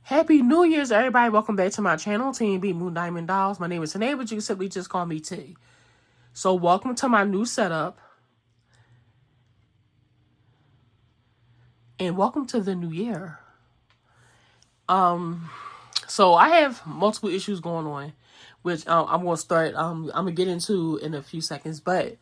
Happy New Year's, everybody. Welcome back to my channel, Team B Moon Diamond Dolls. My name is Tanae, but you can simply just call me T. So welcome to my new setup. And welcome to the new year. So I have multiple issues going on, which I'm gonna start I'm gonna get into in a few seconds. But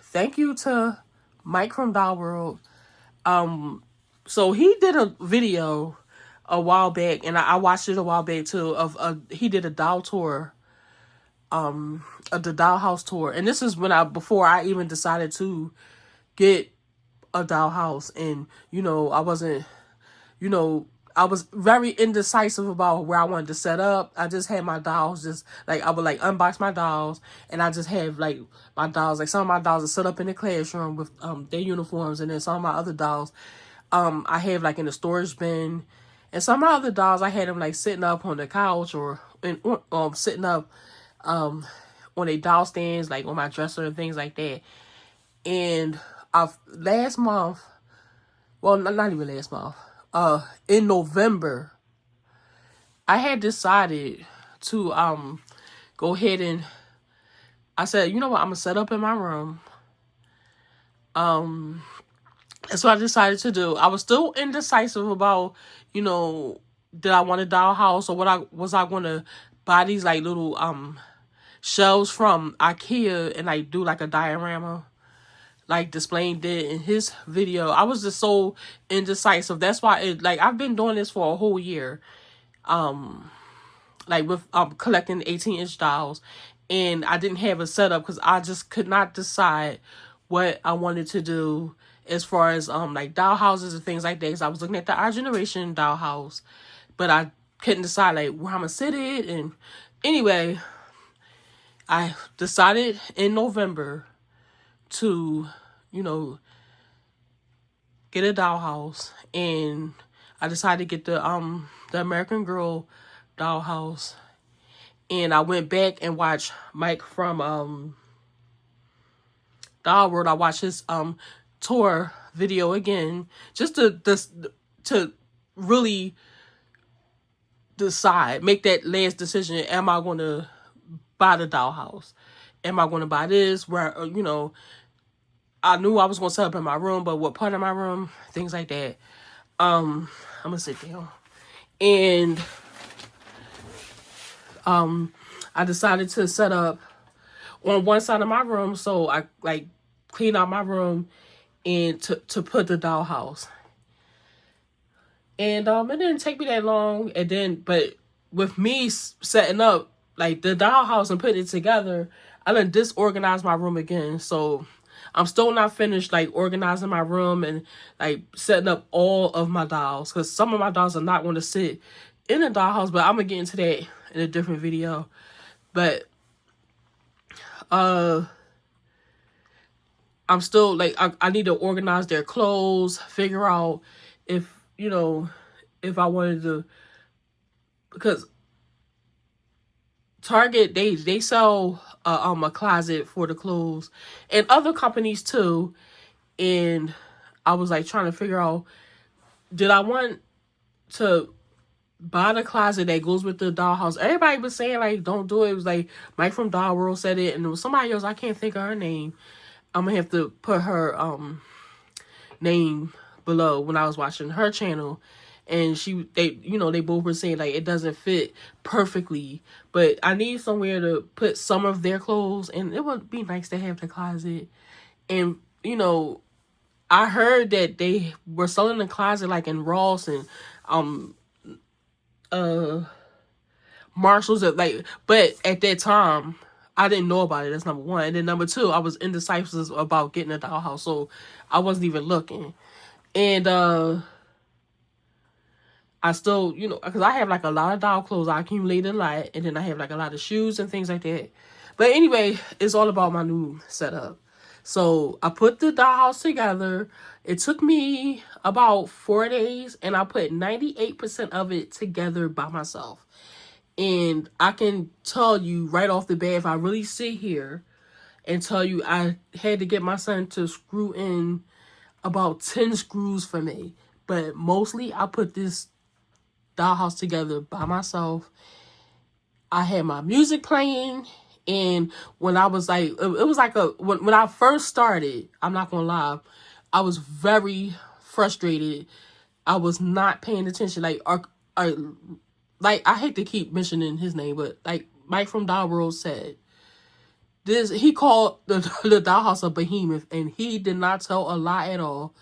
thank you to Mike from Doll World. So he did a video a while back, and I watched it a while back too. He did a doll tour, the Dollhouse tour, and this is before I even decided to get a dollhouse, and I was very indecisive about where I wanted to set up. I just had my dolls, just like I would like unbox my dolls, and I just have like my dolls, like some of my dolls are set up in the classroom with their uniforms, and then some of my other dolls I have like in the storage bin, and some of my other dolls I had them like sitting up on the couch or sitting up on a doll stands, like on my dresser and things like that. And last month, well, not even last month, in November, I had decided to go ahead and I said, you know what, I'm gonna set up in my room. That's what I decided to do. I was still indecisive about, did I want a dollhouse, or was I gonna buy these like little shelves from IKEA and like do like a diorama, like Displaying did in his video. I was just so indecisive. That's why I've been doing this for a whole year, like with collecting 18-inch dolls, and I didn't have a setup because I just could not decide what I wanted to do as far as like doll houses and things like that. Because I was looking at the Our Generation doll house, but I couldn't decide like where I'm gonna sit it. And anyway, I decided in November to, get a dollhouse, and I decided to get the American Girl dollhouse, and I went back and watched Mike from Doll World. I watched his tour video again, just to really make that last decision. Am I going to buy the dollhouse? Am I going to buy this? Where I knew I was going to set up in my room, but what part of my room? Things like that. I'm gonna sit down, and I decided to set up on one side of my room, so I like clean out my room and to put the dollhouse. And it didn't take me that long. And then, but with me setting up like the dollhouse and putting it together, I done disorganized my room again. So I'm still not finished like organizing my room and like setting up all of my dolls, because some of my dolls are not going to sit in a dollhouse. But I'm gonna get into that in a different video. But I'm still like I need to organize their clothes, figure out if if I wanted to, because Target, they sell a closet for the clothes, and other companies too. And I was like trying to figure out, did I want to buy the closet that goes with the dollhouse? Everybody was saying like don't do it. It was like Mike from Doll World said it, and there was somebody else, I can't think of her name. I'm gonna have to put her name below when I was watching her channel. And they both were saying like it doesn't fit perfectly, but I need somewhere to put some of their clothes, and it would be nice to have the closet. And I heard that they were selling the closet like in Ross and Marshalls, but at that time I didn't know about it. That's number one. And then number two, I was indecisive about getting a dollhouse, so I wasn't even looking. And I still, because I have like a lot of doll clothes. I accumulated a lot. And then I have like a lot of shoes and things like that. But anyway, it's all about my new setup. So I put the dollhouse together. It took me about 4 days, and I put 98% of it together by myself. And I can tell you right off the bat, if I really sit here and tell you, I had to get my son to screw in about 10 screws for me. But mostly I put this dollhouse together by myself. I had my music playing, and when I was like, it was like when I first started, I'm not gonna lie, I was very frustrated. I was not paying attention. Like I hate to keep mentioning his name, but like Mike from Doll World said, he called the dollhouse a behemoth, and he did not tell a lie at all.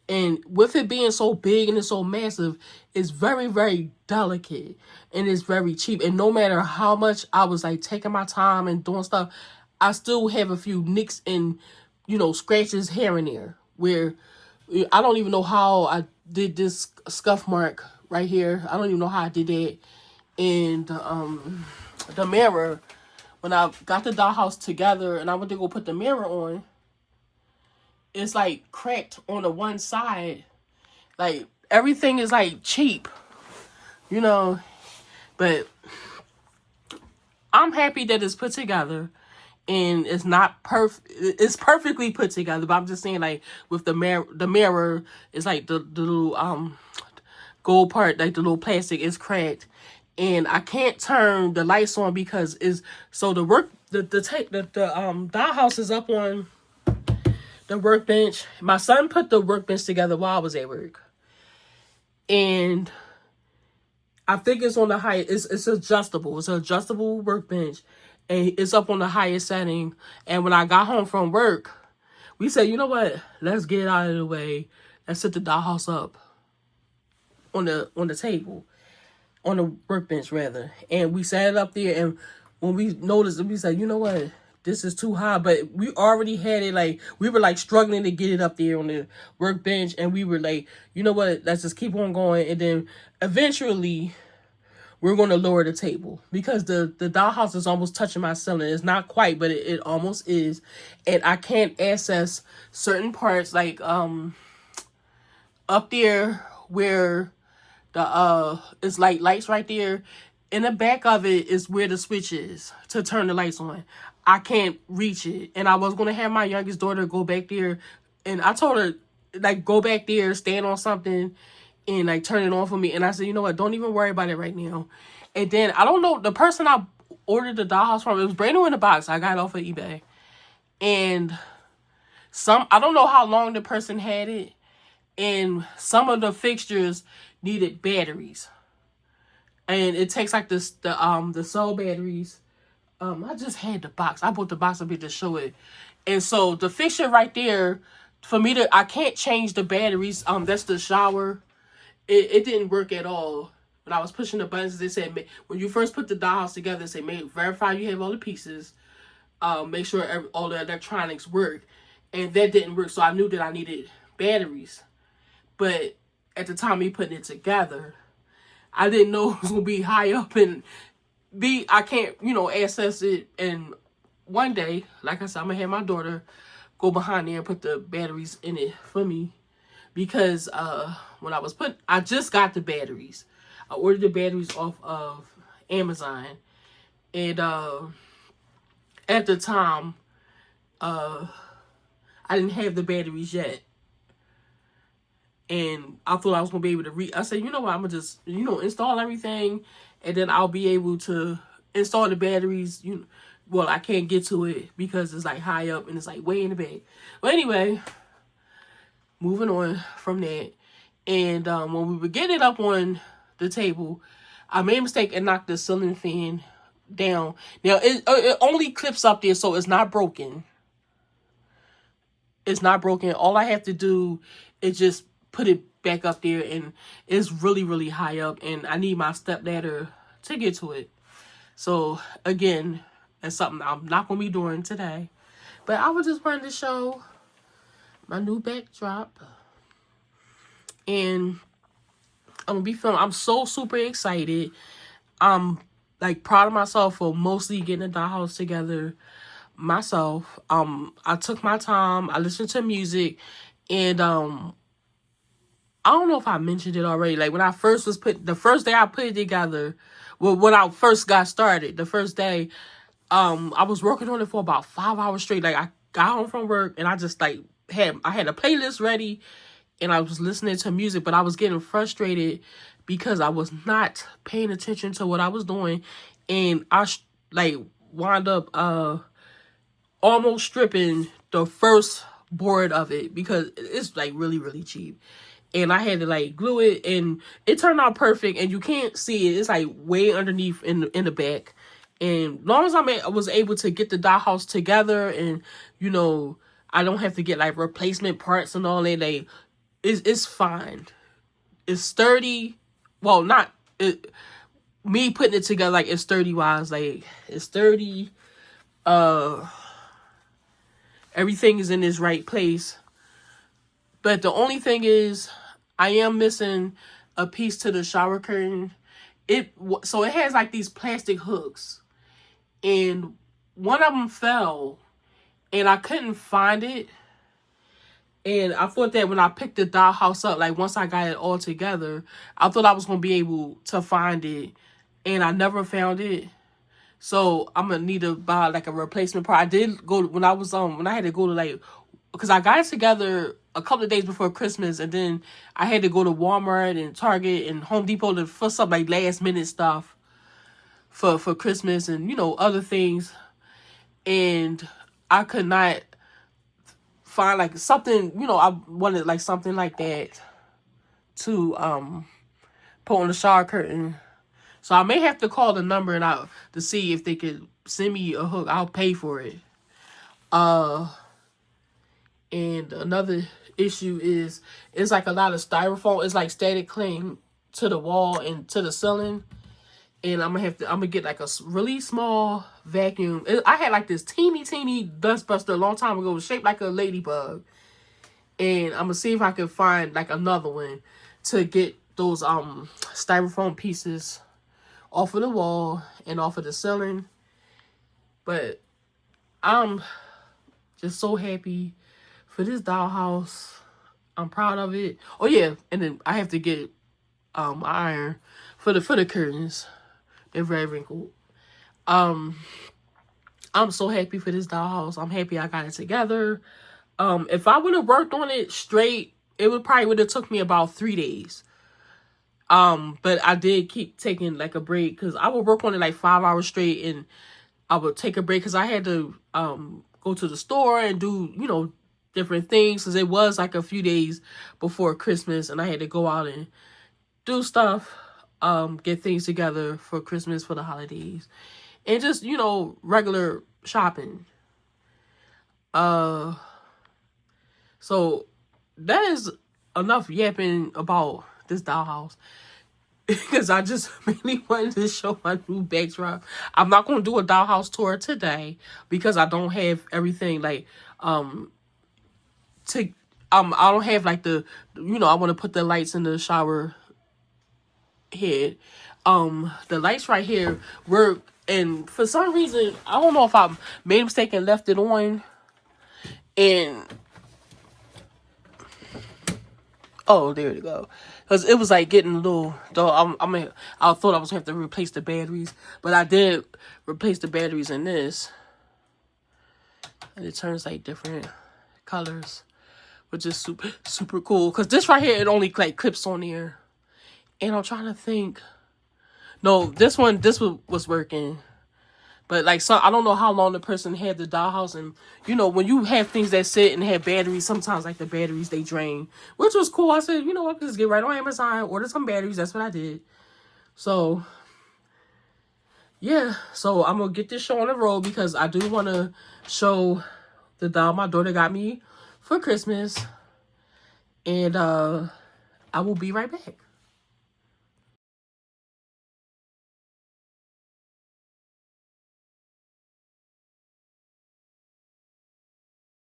And with it being so big and it's so massive, it's very, very delicate and it's very cheap. And no matter how much I was like taking my time and doing stuff, I still have a few nicks and, scratches here and there where I don't even know how I did this scuff mark right here. I don't even know how I did that. And the mirror, when I got the dollhouse together and I went to go put the mirror on, it's like cracked on the one side. Like everything is like cheap, but I'm happy that it's put together and it's not perfect. It's perfectly put together, but I'm just saying, like, with the mirror is like the little gold part, like the little plastic is cracked, and I can't turn the lights on because the dollhouse is up on the workbench. My son put the workbench together while I was at work. And I think it's on the highest, it's adjustable. It's an adjustable workbench. And it's up on the highest setting. And when I got home from work, we said, you know what? Let's get it out of the way. Let's set the dollhouse up on the table. On the workbench, rather. And we sat it up there. And when we noticed it, we said, you know what? This is too high. But we already had it, like, we were like struggling to get it up there on the workbench. And we were like, you know what? Let's just keep on going. And then eventually we're going to lower the table because the dollhouse is almost touching my ceiling. It's not quite, but it almost is. And I can't access certain parts, like up there where it's like lights right there. In the back of it is where the switch is to turn the lights on. I can't reach it. And I was going to have my youngest daughter go back there. And I told her, like, go back there, stand on something, and, like, turn it on for me. And I said, you know what? Don't even worry about it right now. And then, I don't know, the person I ordered the dollhouse from, it was brand new in the box. I got it off of eBay. And I don't know how long the person had it. And some of the fixtures needed batteries. And it takes, like, the cell batteries. I just had the box. I bought the box up here to show it. And so the fixture right there, I can't change the batteries. That's the shower. It didn't work at all. When I was pushing the buttons, they said, when you first put the dollhouse together, they say, verify you have all the pieces. Make sure all the electronics work. And that didn't work. So I knew that I needed batteries. But at the time me putting it together, I didn't know it was going to be high up and I can't, access it. And one day, like I said, I'm going to have my daughter go behind there and put the batteries in it for me. Because when I just got the batteries. I ordered the batteries off of Amazon. And at the time, I didn't have the batteries yet. And I thought I was going to be able to I said, you know what, I'm going to just, install everything. And then I'll be able to install the batteries. Well, I can't get to it because it's like high up and it's like way in the back. But anyway, moving on from that. And when we were getting it up on the table, I made a mistake and knocked the ceiling fan down. Now, it only clips up there, so it's not broken. It's not broken. All I have to do is just put it back up there, and it's really, really high up, and I need my step ladder to get to it. So, again, that's something I'm not going to be doing today. But I was just wanting to show my new backdrop. And I'm going to be filming. I'm so super excited. I'm, like, proud of myself for mostly getting the dollhouse together myself. I took my time. I listened to music. And, I don't know if I mentioned it already. Like, when I first the first day I put it together, well, when I first got started, the first day, I was working on it for about 5 hours straight. Like, I got home from work and I just, like, I had a playlist ready and I was listening to music, but I was getting frustrated because I was not paying attention to what I was doing, and I like wound up almost stripping the first board of it because it's like really, really cheap. And I had to like glue it, and it turned out perfect, and you can't see it. It's like way underneath in the back. And as long as I was able to get the dollhouse together, and you know, I don't have to get like replacement parts and all that, like it's fine. It's sturdy. Well, not it, me putting it together, like it's sturdy wise, like it's sturdy. Everything is in its right place. But the only thing is, I am missing a piece to the shower curtain. So it has like these plastic hooks, and one of them fell, and I couldn't find it. And I thought that when I picked the dollhouse up, like once I got it all together, I thought I was gonna be able to find it, and I never found it. So I'm gonna need to buy like a replacement part. I did go when I was when I had to go to like, because I got it together a couple of days before Christmas, and then I had to go to Walmart and Target and Home Depot for some like last minute stuff for Christmas and, you know, other things. And I could not find like something, you know, I wanted like something like that to put on the shower curtain. So I may have to call the number and to see if they could send me a hook. I'll pay for it. And another issue is it's like a lot of styrofoam. It's like static cling to the wall and to the ceiling. And I'm gonna get like a really small vacuum. I had like this teeny dust buster a long time ago, shaped like a ladybug. And I'm gonna see if I can find like another one to get those styrofoam pieces off of the wall and off of the ceiling. But I'm just so happy for this dollhouse. I'm proud of it. Oh yeah, and then I have to get iron for the curtains. They're very wrinkled. I'm so happy for this dollhouse. I'm happy I got it together. If I would have worked on it straight, it would have took me about 3 days. But I did keep taking like a break because I would work on it like 5 hours straight, and I would take a break because I had to go to the store and do, you know, different things because it was like a few days before Christmas, and I had to go out and do stuff, get things together for Christmas, for the holidays, and just, you know, regular shopping. So that is enough yapping about this dollhouse. Because I just really wanted to show my new backdrop. I'm not going to do a dollhouse tour today because I don't have everything like I don't have like the, you know, I want to put the lights in the shower head. The lights right here work, and for some reason I don't know if I made a mistake and left it on, and oh, there you go. Because it was like getting a little, though I thought I was going to have to replace the batteries. But I did replace the batteries in this. And it turns like different colors. Which is super cool. Because this right here, it only like clips on here. And I'm trying to think. No, this was working. But like, so I don't know how long the person had the dollhouse, and you know, when you have things that sit and have batteries, sometimes like the batteries they drain, which was cool. I said, you know what, just get right on Amazon, order some batteries. That's what I did. So yeah, so I'm gonna get this show on the road because I do want to show the doll my daughter got me for Christmas, and I will be right back.